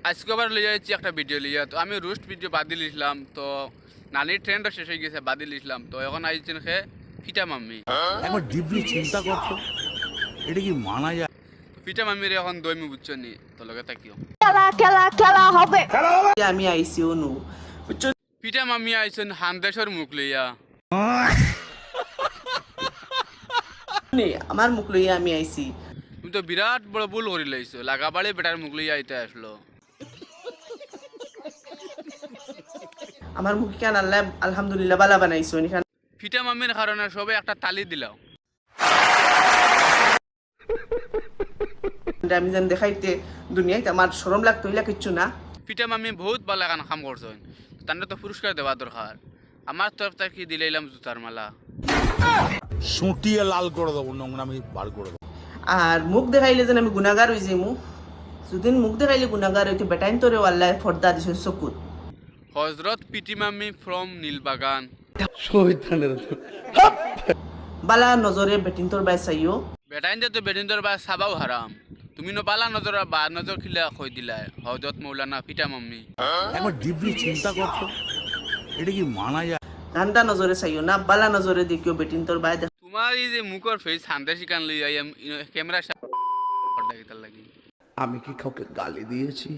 আজকে আবার লিয়ে যাচ্ছি একটা ভিডিও লিয়া। তো আমি রোস্ট ভিডিও বাদ দিয়েছিলাম, তো নানির ট্রেন্ডও শেষ হয়ে গেছে, বাদ দিয়েছিলাম। তো এখন আইছেন খে ফিটা মাম্মি। একবার ডিপলি চিন্তা করতো, এটা কি মানা যায়? ফিটা মাম্মির এখন দইমি বুঝছো নি, তো লগে তাকিও। খেলা হবে আমি আইসি অনু ফিটা মাম্মি আইছেন হান্দেশ্বর মুখ লইয়া। আমার মুখ লইয়া আমি আইসি। তুমি তো বিরাট বড় ভুল করে লাইছো, লাগাবাড়ি বেটার মুখ লইয়া আইতে আসলো। আমার মুখ কেন আল্লাহ আলহামদুলিল্লাহ বালা বানাইছো। ফিটা মাম্মির কারণে সবাই একটা তালি দিলাম। আমি যেন দেখাইতে দুনিয়াতে আমার শরম লাগতো, হইলা কিচ্ছু না। ফিটা মাম্মি বহুত ভালো কাম করছেন, তাহলে তো পুরস্কার দেওয়া দরকার। আমার তরফ থেকে দিলাইলাম জুতার মালা। সুটিয়ে লাল করে দেবো, নোংরামি বার করে দেবো। আর মুখ দেখাইলে যেন আমি গুনাহগার হই যাইমু। যদিন মুখ দেখাইলে গুনাহগার হইতে বেটাইন তোরে আল্লাহ ফর্দা দিছেন চকুত। হজরত পিটি মাম্মি ফ্রম নীলবাগান। বালা নজরে বেটিন তোর বাই চাইও। বেটাইন যে তো বেটিন্দর বা সাবাও হারাম। তুমি নো বালা নজর বা নজর খিলা কই দিলাই হজরত মৌলানা ফিটা মাম্মি। একবার ডিপলি চিন্তা করতো, এটা কি মানা যায়? গান্দা নজরে চাইও না, বালা নজরে দেখিও বেটিন তোর বাই। তোমার এই যে মুখর ফেস হান্দে শিকান লইয়া ক্যামেরা সামনে লাগি। আমি কি কাউকে গালি দিয়েছি?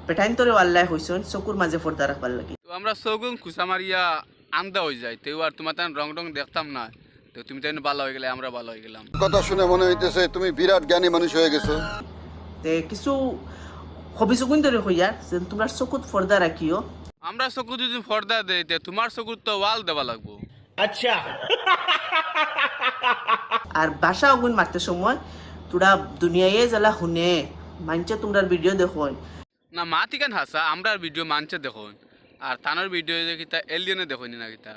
বেটাইন তোরে আল্লাহ হইছেন চকুর মাঝে পর্দা রাখবার লাগি। তো আমরা সগুন খুসা মারিয়া আন্দা হয়ে যায়। তেও আর তোমার তান রং রং দেখতাম না। তো তুমি তাই ভালো হয়ে গেলে, আমরা ভালো হয়ে গেলাম। কথা শুনে মনে হইতেছে তুমি বিরাট জ্ঞানী মানুষ হয়ে গেছো। তে কিছু হবি চকুন তোরে হইয়া যে তোমরা চকুত পর্দা রাখিও। আমরা চকু যদি ফর্দা দেই, তোমার চকুর তো ওয়াল দেওয়া লাগবো। আর বাসা অগুন মারতে সময় তোরা দুনিয়ায় জ্বালা শুনে মানছে তোমরা ভিডিও দেখো না মা তিকান হাসা, আমরা ভিডিও মানছে দেখুন। আর তানোর ভিডিও কিতা এলিয়নে দেখুন না কিতা।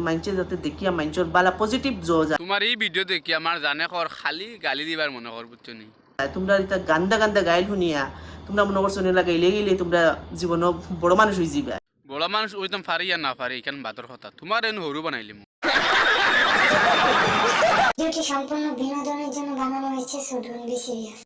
মানছে যাতে দেখিয়া মানছর বালা পজিটিভ জো যায়। তোমার এই ভিডিও দেখি আমার জানে কর খালি গালি দিবার মনে কর, বুঝছো নি? তোমরা এটা গান্দা গান্দা গাইল শুনিয়া তোমরা মনে করছো না গাইলে গেলে তোমরা জীবন বড় মানুষ হয়ে যাবে। বড় মানুষ ওইতাম পারি আর না পারি এখান বাতর কথা। তোমার এনে হরু বানাইলি। ভিডিওটি সম্পূর্ণ বিনোদনের জন্য বানানো হয়েছে, সো ডোন্ট বি সিরিয়াস।